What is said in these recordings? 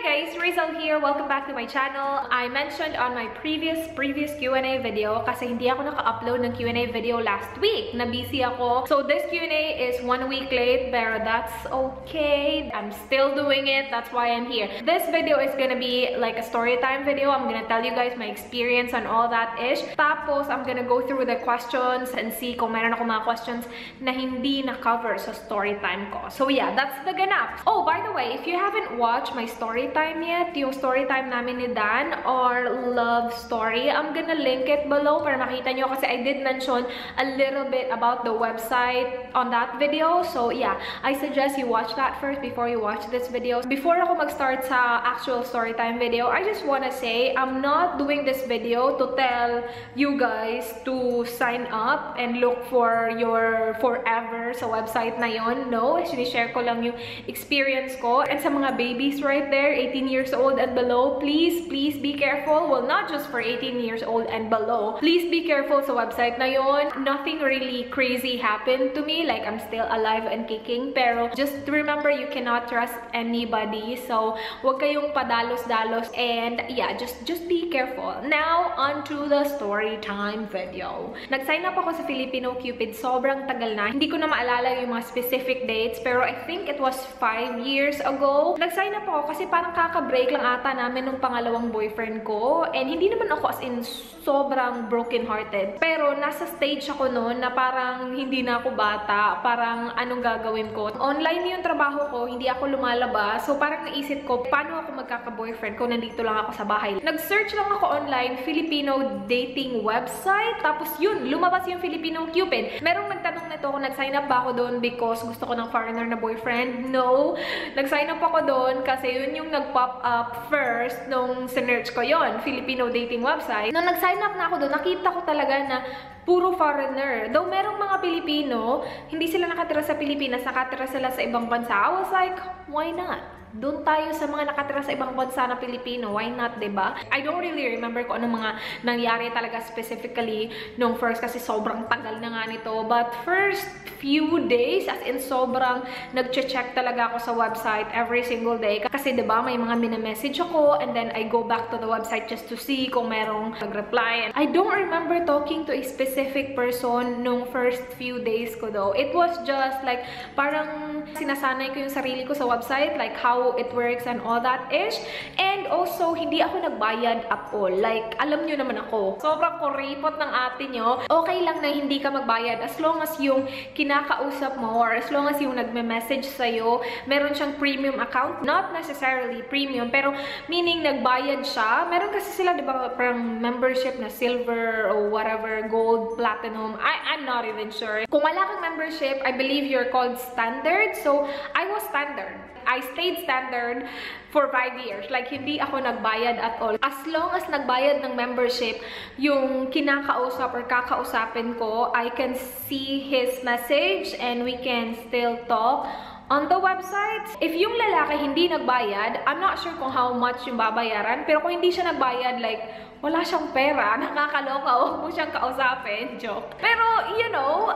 guys, Rizal here. Welcome back to my channel. I mentioned on my previous Q&A video kasi hindi ako naka-upload ng Q&A video last week. Na-busy ako. So this Q&A is 1 week late, pero that's okay. I'm still doing it. That's why I'm here. This video is gonna be like a story time video. I'm gonna tell you guys my experience and all that ish. Tapos, I'm gonna go through the questions and see kung meron ako mga questions na hindi na-cover sa story time ko. So yeah, that's the ganap. Oh, by the way, if you haven't watched my story time yet, yung story time namin ni Dan or love story, I'm gonna link it below para makita nyo kasi I did mention a little bit about the website on that video. So yeah, I suggest you watch that first before you watch this video. Before ako mag-start sa actual story time video, I just wanna say I'm not doing this video to tell you guys to sign up and look for your forever sa website na yon. No, share ko lang yung experience ko. And sa mga babies right there, 18 years old and below, please be careful. Well, not just for 18 years old and below. Please be careful sa website na yon. Nothing really crazy happened to me. Like, I'm still alive and kicking. Pero just remember, you cannot trust anybody. So, wag kayong padalos-dalos. And yeah, just be careful. Now, on to the story time video. Nag-sign up ako sa Filipino Cupid. Sobrang tagal na. Hindi ko na maalala yung mga specific dates. Pero I think it was 5 years ago. Nag-sign up ako kasi parang kaka-break lang ata namin nung pangalawang boyfriend ko. And hindi naman ako as in sobrang broken-hearted. Pero nasa stage ako noon na parang hindi na ako bata. Parang anong gagawin ko. Online yung trabaho ko, hindi ako lumalabas. So parang naisip ko, paano ako magkaka-boyfriend kung nandito lang ako sa bahay. Nag-search lang ako online, Filipino dating website. Tapos yun, lumabas yung Filipino Cupid. Merong nagtanong nito kung nag-sign up ba ako doon because gusto ko ng foreigner na boyfriend. No. Nag-sign up ako doon kasi yun yung nag-pop up first nung sinearch ko yon, Filipino dating website. Nung nag-sign up na ako doon, nakita ko talaga na puro foreigner. Though merong mga Pilipino, hindi sila nakatira sa Pilipinas, nakatira sila sa ibang bansa. I was like, why not? Doon tayo sa mga nakatira sa ibang bansa na Pilipino. Why not, diba? I don't really remember kung anong mga nangyari talaga specifically nung first kasi sobrang tagal na nga nito. But first few days, as in sobrang nag-check talaga ako sa website every single day. Kasi diba, may mga minamessage ako and then I go back to the website just to see kung merong nag-reply. And I don't remember talking to a specific person nung first few days ko though. It was just like, parang sinasanay ko yung sarili ko sa website, like how it works and all that ish. And also, hindi ako nagbayad at all. Like, alam nyo naman ako, sobrang kuripot ng ate nyo. Okay lang na hindi ka magbayad as long as yung kinakausap mo or as long as yung nagme-message sa'yo, meron siyang premium account. Not necessarily premium, pero meaning nagbayad siya. Meron kasi sila, di ba, parang membership na silver or whatever, gold, platinum. I'm not even sure. Kung wala kang membership, I believe you're called standard. So, I was standard. I stayed standard for 5 years. Like, hindi ako nagbayad at all. As long as nagbayad ng membership, yung kinakausap or kakausapin ko, I can see his message and we can still talk on the website. If yung lalaki hindi nagbayad, I'm not sure kung how much yung babayaran, pero kung hindi siya nagbayad, like, wala siyang pera, nakakaloka, huwag mo siyang kausapin, joke. Pero, you know,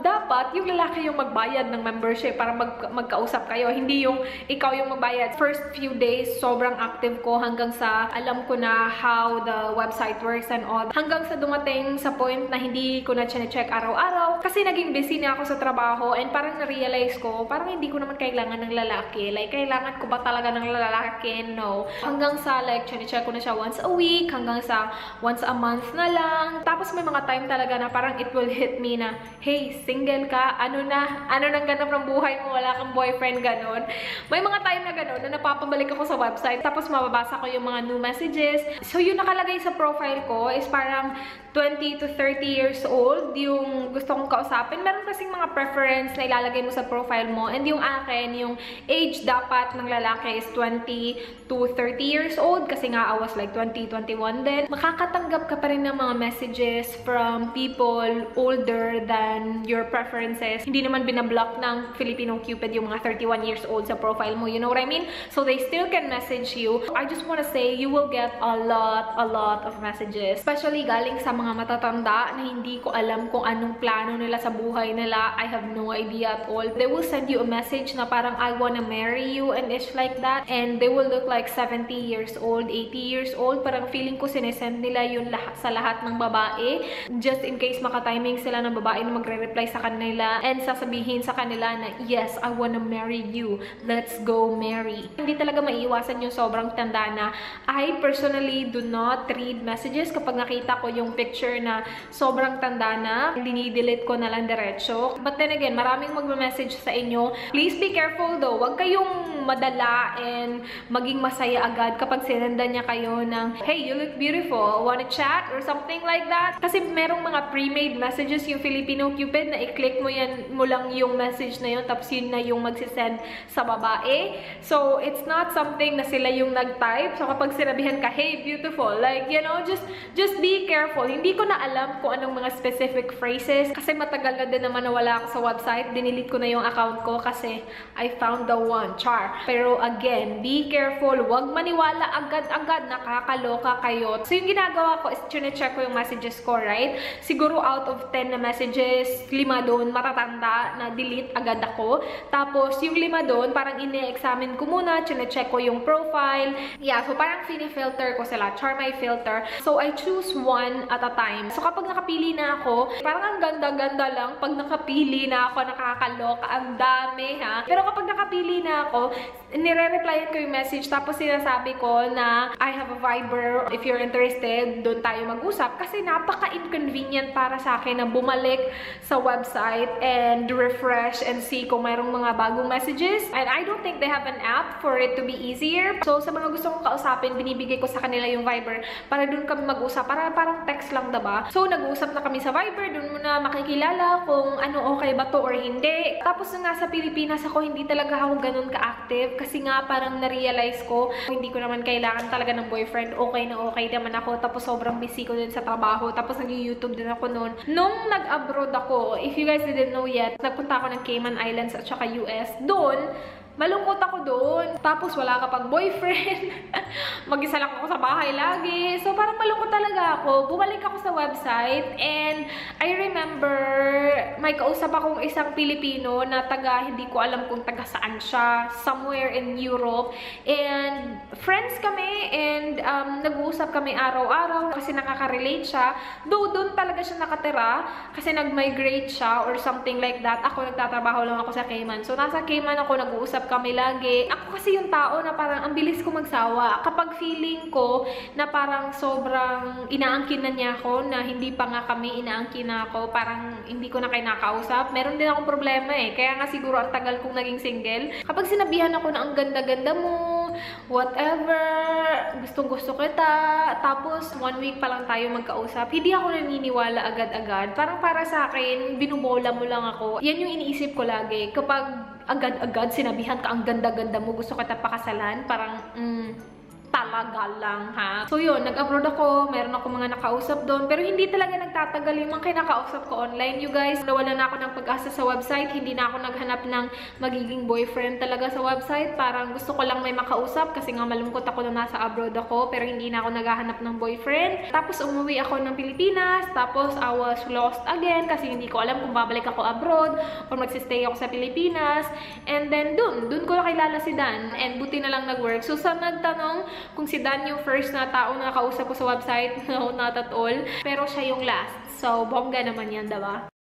dapat yung lalaki yung magbayad ng membership para magkausap kayo, hindi yung ikaw yung magbayad. First few days, sobrang active ko hanggang sa alam ko na how the website works and all. Hanggang sa dumating sa point na hindi ko na check araw-araw kasi naging busy na ako sa trabaho and parang na-realize ko, parang hindi ko naman kailangan ng lalaki. Like, kailangan ko ba talaga ng lalaki? No. Hanggang sa, like, check ko na siya once a week, hanggang sa once a month na lang. Tapos may mga time talaga na parang it will hit me na, hey, single ka? Ano nang ganap ng buhay mo? Wala kang boyfriend, ganon. May mga time na ganon na napapabalik ako sa website tapos mababasa ko yung mga new messages. So yung nakalagay sa profile ko is parang 20 to 30 years old yung gusto kong kausapin. Meron kasing mga preference na ilalagay mo sa profile mo. And yung akin, yung age dapat ng lalaki is 20 to 30 years old kasi nga I was like 20, 21 din. Makakatanggap ka pa rin ng mga messages from people older than your preferences. Hindi naman binablock ng Filipino Cupid yung mga 31 years old sa profile mo. You know what I mean? So they still can message you. I just wanna say you will get a lot of messages. Especially galing sa mga mga matatanda na hindi ko alam kung anong plano nila sa buhay nila. I have no idea at all. They will send you a message na parang I wanna marry you and ish like that. And they will look like 70 years old, 80 years old. Parang feeling ko sinesend nila yun sa lahat ng babae. Just in case makatiming sila ng babae na magre-reply sa kanila and sasabihin sa kanila na, yes, I wanna marry you. Let's go marry. Hindi talaga maiiwasan yung sobrang tanda na. I personally do not read messages kapag nakita ko yung picture na sobrang tanda na. Dinidelete ko na lang diretso. But then again, maraming magme-message sa inyo. Please be careful though. Huwag kayong madala and maging masaya agad kapag sinendan niya kayo ng, hey, you look beautiful. Wanna chat? Or something like that. Kasi merong mga pre-made messages yung Filipino Cupid na i-click mo lang yung message na yun tapos yun na yung magsisend sa babae. So, it's not something na sila yung nag-type. So, kapag sinabihan ka, hey, beautiful, like, you know, just be careful. Hindi ko na alam kung anong mga specific phrases kasi matagal na din naman nawala ako sa website. Dinilit ko na yung account ko kasi I found the one. Char. Pero again, be careful. Huwag maniwala agad-agad. Nakakaloka kayo. So, yung ginagawa ko is check ko yung messages ko, right? Siguro out of 10 na messages, 5 doon matatanda na delete agad ako. Tapos, yung 5 doon, parang ine-examine ko muna, check ko yung profile. Yeah, so parang fini-filter ko sila. Char my filter. So, I choose one at a time. So, kapag nakapili na ako, parang ang ganda-ganda lang. Pag nakapili na ako, nakakaloka. Ang dami, ha? Pero kapag nakapili na ako, nire-replyan ko yung message. Tapos, sinasabi ko na I have a Viber. If you're interested, doon tayo mag-usap. Kasi napaka-inconvenient para sa akin na bumalik sa website and refresh and see kung mayroong mga bagong messages. And I don't think they have an app for it to be easier. So, sa mga gusto kong kausapin, binibigay ko sa kanila yung Viber para doon kami mag-usap. Parang text lang, diba? So, nag-uusap na kami sa Viber. Doon muna makikilala kung ano okay ba to or hindi. Tapos, nung nasa Pilipinas ako, hindi talaga ako ganun ka-active. Kasi nga, parang na-realize ko, hindi ko naman kailangan talaga ng boyfriend. Okay na okay naman ako. Tapos, sobrang busy ko din sa trabaho. Tapos, nag-YouTube din ako noon. Nung nag-abroad ako, if you guys didn't know yet, nagpunta ako ng Cayman Islands at saka US. Doon, malungkot ako doon. Tapos, wala ka pang boyfriend. Mag-isa lang ako sa bahay lagi. So, parang malungkot talaga ako. Bumalik ako sa website and I remember may kausap akong isang Pilipino na hindi ko alam kung taga saan siya. Somewhere in Europe. And friends kami and nag-uusap kami araw-araw kasi nakaka-relate siya. Though, doon talaga siya nakatira kasi nag-migrate siya or something like that. Ako, nagtatrabaho lang ako sa Cayman. So, nasa Cayman ako, nag-uusap kami lagi. Ako kasi yung tao na parang ang bilis ko magsawa. Kapag feeling ko na parang sobrang inaangkin na niya ako, na hindi pa nga kami inaangkin na ako, parang hindi ko na kayo nakausap, meron din akong problema eh. Kaya nga siguro ang tagal kong naging single. Kapag sinabihan ako na ang ganda-ganda mo, whatever, gustong-gusto kita, tapos 1 week pa lang tayo magkausap, hindi ako naniniwala agad-agad. Parang para sa akin, binubola mo lang ako. Yan yung iniisip ko lagi. Kapag agad-agad sinabihan ka, ang ganda-ganda mo, gusto kita pakasalan, parang, talaga lang, ha? So, yun, nag-abroad ako, meron ako mga nakausap doon, pero hindi talaga nagtatagal yung mga kinakausap ko online, you guys. Nawala na ako ng pag-asa sa website, hindi na ako naghanap ng magiging boyfriend talaga sa website. Parang gusto ko lang may makausap kasi nga malungkot ako na nasa abroad ako, pero hindi na ako naghahanap ng boyfriend. Tapos, umuwi ako ng Pilipinas, tapos I was lost again kasi hindi ko alam kung babalik ako abroad or magsistay ako sa Pilipinas. And then, dun ko nakilala si Dan, and buti na lang nag-work. So, sa nagtanong kung si Dan yung first na tao na nakausap ko sa website, no, not at all. Pero siya yung last. So, bongga naman yan, diba?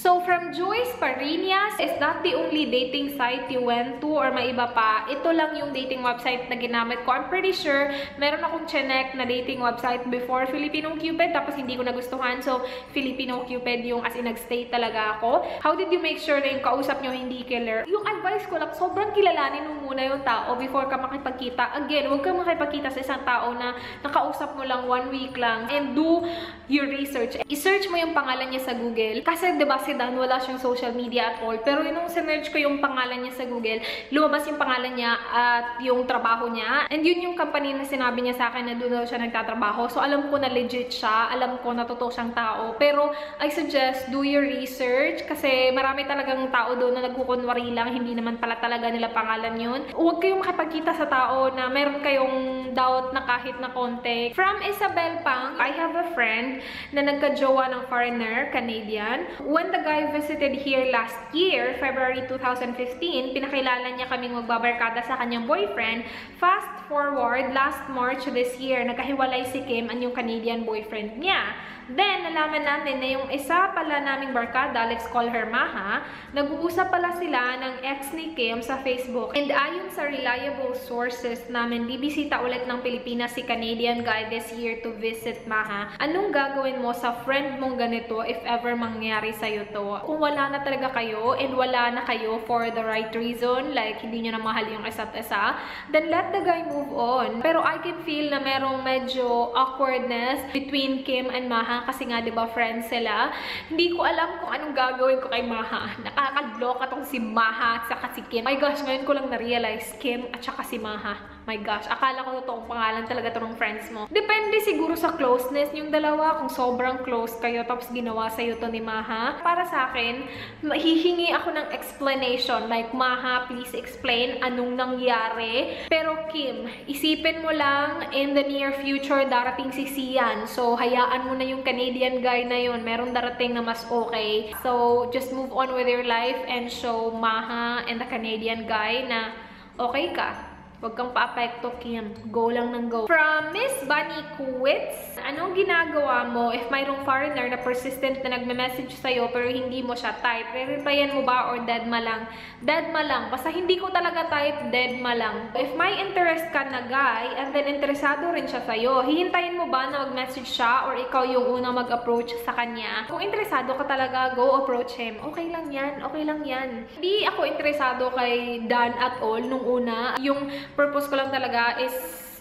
So, from Joyce Parinias, is that the only dating site you went to or may iba pa? Ito lang yung dating website na ginamit ko. I'm pretty sure meron akong chinek na dating website before Filipino Cupid, tapos hindi ko nagustuhan. So, Filipino Cupid yung as in nag-stay talaga ako. How did you make sure na yung kausap nyo hindi killer? Yung advice ko lang, sobrang kilalanin mo muna yung tao before ka makipagkita. Again, huwag kang makipagkita sa isang tao na nakausap mo lang 1 week lang. And do your research. I-search mo yung pangalan niya sa Google. Kasi, diba, si Dan, wala siyang social media at all. Pero nung sinerge ko yung pangalan niya sa Google, lumabas yung pangalan niya at yung trabaho niya. And yun yung company na sinabi niya sa akin na doon daw siya nagtatrabaho. So, alam ko na legit siya. Alam ko na totoo siyang tao. Pero, I suggest, do your research. Kasi marami talagang tao doon na nagkukunwari lang. Hindi naman pala talaga nila pangalan yun. Huwag kayong makipagkita sa tao na meron kayong doubt na kahit na konti. From Isabel Pang, I have a friend na nagka-jowa ng foreigner, Canadian. When the guy visited here last year, February 2015, pinakilala niya kaming magbabarkada sa kanyang boyfriend. Fast forward, last March this year, nagkahiwalay si Kim at yung Canadian boyfriend niya. Then, nalaman natin na yung isa pala naming barkada, let's call her Maha, nag-uusap pala sila ng ex ni Kim sa Facebook. And ayon sa reliable sources namin, bibisita ulit ng Pilipinas si Canadian guy this year to visit Maha. Anong gagawin mo sa friend mong ganito if ever mangyari sa'yo to? Kung wala na talaga kayo and wala na kayo for the right reason, like hindi nyo na mahal yung isa't isa, then let the guy move on. Pero I can feel na merong medyo awkwardness between Kim and Maha kasi nga, diba, friends sila. Hindi ko alam kung anong gagawin ko kay Maha. Nakakaloka tong si Maha at saka si Kim. My gosh, ngayon ko lang na-realize, Kim at saka si Maha. My gosh, akala ko totoong pangalan talaga to ng friends mo. Depende siguro sa closeness yung dalawa, kung sobrang close kayo tapos ginawa sa'yo to ni Maha. Para sa akin, hihingi ako ng explanation. Like, Maha, please explain anong nangyari. Pero Kim, isipin mo lang, in the near future, darating si Sian. So, hayaan mo na yung Canadian guy na yun. Meron darating na mas okay. So, just move on with your life and show Maha and the Canadian guy na okay ka. Huwag kang pa-apekto, Kim. Go lang ng go. From Miss Bunny Quits, anong ginagawa mo if mayroong foreigner na persistent na nagme-message sa'yo pero hindi mo siya type? Re-replyan mo ba or dead ma lang? Dead ma lang. Basta hindi ko talaga type, dead ma lang. If may interest ka na guy and then interesado rin siya sa'yo, hihintayin mo ba na mag-message siya or ikaw yung unang mag-approach sa kanya? Kung interesado ka talaga, go approach him. Okay lang yan. Okay lang yan. Hindi ako interesado kay Dan at all nung una. Yung purpose ko lang talaga is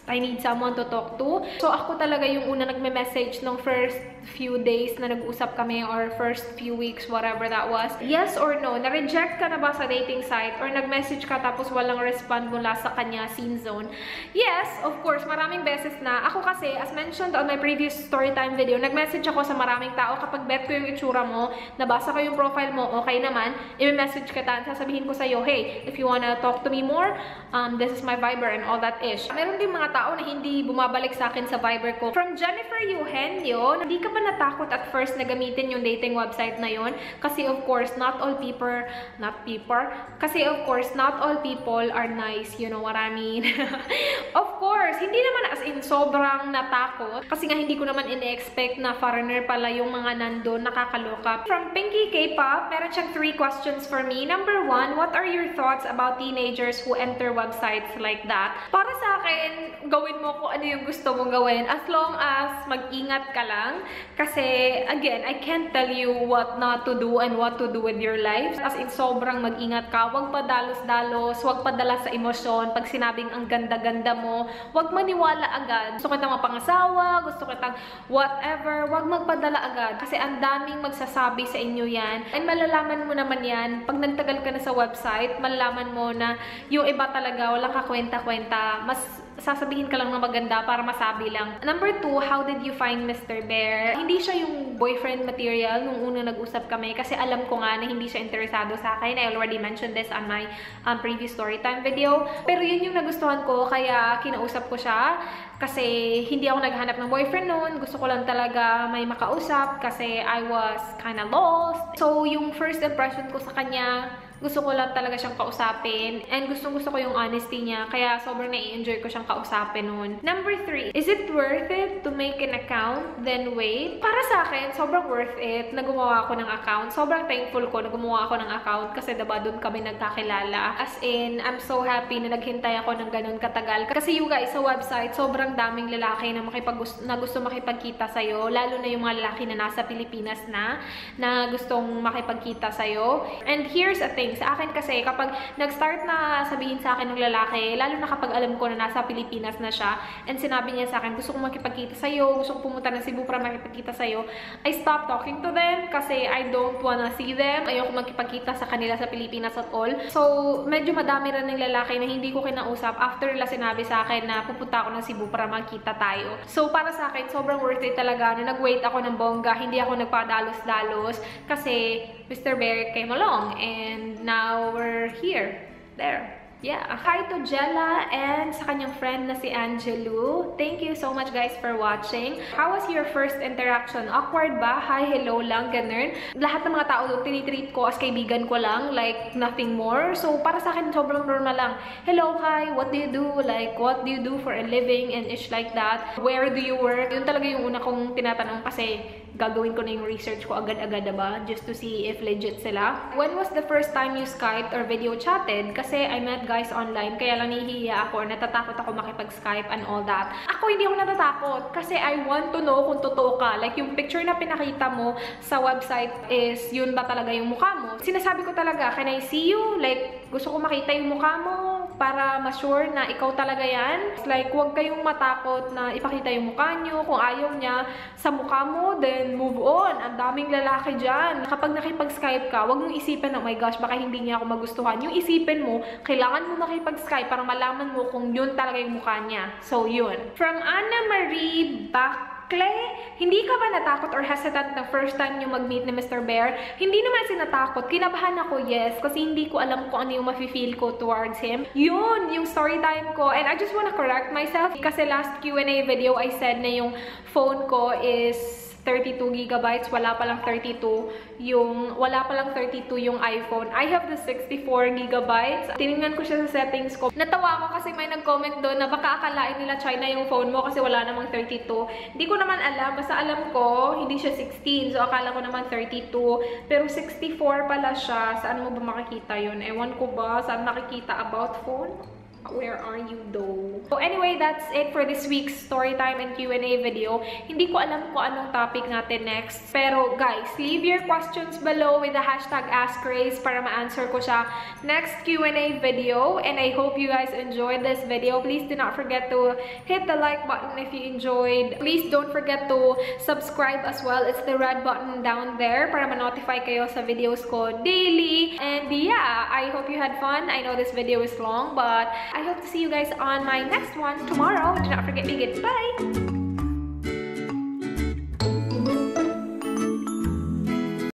I need someone to talk to. So, ako talaga yung una nagme-message nung first few days na nag-usap kami or first few weeks, whatever that was. Yes or no? Na-reject ka na ba sa dating site? Or nag-message ka tapos walang respond mula sa kanya, scene zone? Yes, of course. Maraming beses na. Ako kasi, as mentioned on my previous storytime video, nag-message ako sa maraming tao. Kapag bet ko yung itsura mo, nabasa ko yung profile mo, okay naman, i-message ka ta, sasabihin ko sa'yo, hey, if you wanna talk to me more, this is my Viber and all that ish. Meron din mga tao na hindi bumabalik sa akin sa Viber ko. From Jennifer Eugenio, hindi ka ba natakot at first na gamitin yung dating website na yon? Kasi of course, not all people are nice, you know what I mean? Of course, hindi naman as in sobrang natakot. Kasi nga hindi ko naman in-expect na foreigner pala yung mga nandun, nakakaloka. From Pinky K-pop, meron siyang 3 questions for me. Number 1, what are your thoughts about teenagers who enter websites like that? Para sa akin, gawin mo kung ano yung gusto mong gawin as long as mag-ingat ka lang. Kasi, again, I can't tell you what not to do and what to do with your life. As in, sobrang mag-ingat ka. Huwag pa dalos-dalos, huwag padala sa emosyon. Pag sinabing ang ganda-ganda mo, huwag maniwala agad. Gusto kitang mapangasawa, gusto kitang whatever, huwag magpadala agad. Kasi ang daming magsasabi sa inyo yan. And malalaman mo naman yan, pag nagtagal ka na sa website, malalaman mo na yung iba talaga, walang kakwenta-kwenta. Mas sasabihin ka lang na maganda para masabi lang. Number 2, how did you find Mr. Bear? Hindi siya yung boyfriend material nung unang nag-usap kami kasi alam ko nga na hindi siya interesado sa akin. I already mentioned this on my previous storytime video. Pero yun yung nagustuhan ko kaya kinausap ko siya. Kasi hindi ako naghanap ng boyfriend noon. Gusto ko lang talaga may makausap kasi I was kinda lost. So, yung first impression ko sa kanya, gusto ko lang talaga siyang kausapin. And gustong-gusto ko yung honesty niya. Kaya sobrang na-enjoy ko siyang kausapin noon. Number 3, is it worth it to make an account then wait? Para sa akin, sobrang worth it na gumawa ako ng account. Sobrang thankful ko na gumawa ako ng account kasi diba doon kami nagkakilala. As in, I'm so happy na naghintay ako ng ganun katagal. Kasi you guys, sa website, sobrang daming lalaki na gusto makipagkita sa'yo. Lalo na yung mga lalaki na nasa Pilipinas na gustong makipagkita sa'yo. And here's a thing. thing. Sa akin kasi, kapag nag-start na sabihin sa akin ng lalaki, lalo na kapag alam ko na nasa Pilipinas na siya, and sinabi niya sa akin, gusto kong makipagkita sa'yo, gusto kong pumunta ng Cebu para makipagkita sa'yo, I stop talking to them kasi I don't wanna see them. Ayoko magkipagkita sa kanila sa Pilipinas at all. So, medyo madami rin ng lalaki na hindi ko kinausap after nila sinabi sa akin na pupunta ako ng Cebu para magkita tayo. So, para sa akin, sobrang worth it talaga na nag-wait ako ng bongga, hindi ako nagpadalos-dalos kasi Mr. Bear came along and now we're here. There. Yeah. Hi to Jella and sa kanyang friend na si Angelu. Thank you so much guys for watching. How was your first interaction? Awkward ba? Hi, hello lang, ganun. Lahat ng mga tao doon, tinitreat ko as kaibigan ko lang, like nothing more. So, para sa akin, sobrang normal lang. Hello, hi, what do you do? Like, what do you do for a living? And ish like that. Where do you work? Yun talaga yung una kong tinatanong kasi gagawin ko na yung research ko agad-agad, diba? Just to see if legit sila. When was the first time you Skyped or video chatted? Kasi I met guys online, kaya lang nahihiya ako, natatakot ako makipag-Skype and all that. Ako hindi ako natatakot kasi I want to know kung totoo ka. Like, yung picture na pinakita mo sa website is yun ba talaga yung mukha mo? Sinasabi ko talaga, can I see you? Like, gusto ko makita yung mukha mo para ma-sure na ikaw talaga yan. Like, huwag kayong matakot na ipakita yung mukha nyo. Kung ayaw niya sa mukha mo, then move on. Ang daming lalaki dyan. Kapag nakipag-Skype ka, huwag mong isipin, oh my gosh, baka hindi niya ako magustuhan. Yung isipin mo, kailangan mo makipag-Skype para malaman mo kung yun talaga yung mukha niya. So, yun. From Anna Marie hindi ka ba natakot or hesitant na first time yung mag-meet ni Mr. Bear? Hindi naman kasi natakot. Kinabahan ako, yes. Kasi hindi ko alam kung ano yung mafe-feel ko towards him. Yun, yung story time ko. And I just wanna correct myself. Kasi last Q&A video, I said na yung phone ko is 32 gigabytes, wala palang 32 yung iPhone. I have the 64 gigabytes. Tinignan ko siya sa settings ko. Natawa ako kasi may nag-comment doon na baka akalain nila China yung phone mo kasi wala namang 32. Hindi ko naman alam. Basta alam ko, hindi siya 16. So, akala ko naman 32. Pero 64 pala siya. Saan mo ba makikita yun? Ewan ko ba? Saan nakikita about phone? Where are you though? So anyway, that's it for this week's storytime and Q&A video. Hindi ko alam kung anong topic natin next. Pero guys, leave your questions below with the hashtag AskRace para ma-answer ko siya next Q&A video. And I hope you guys enjoyed this video. Please do not forget to hit the like button if you enjoyed. Please don't forget to subscribe as well. It's the red button down there para ma-notify kayo sa videos ko daily. And yeah, I hope you had fun. I know this video is long, but I hope to see you guys on my next one tomorrow. Do not forget to get bye!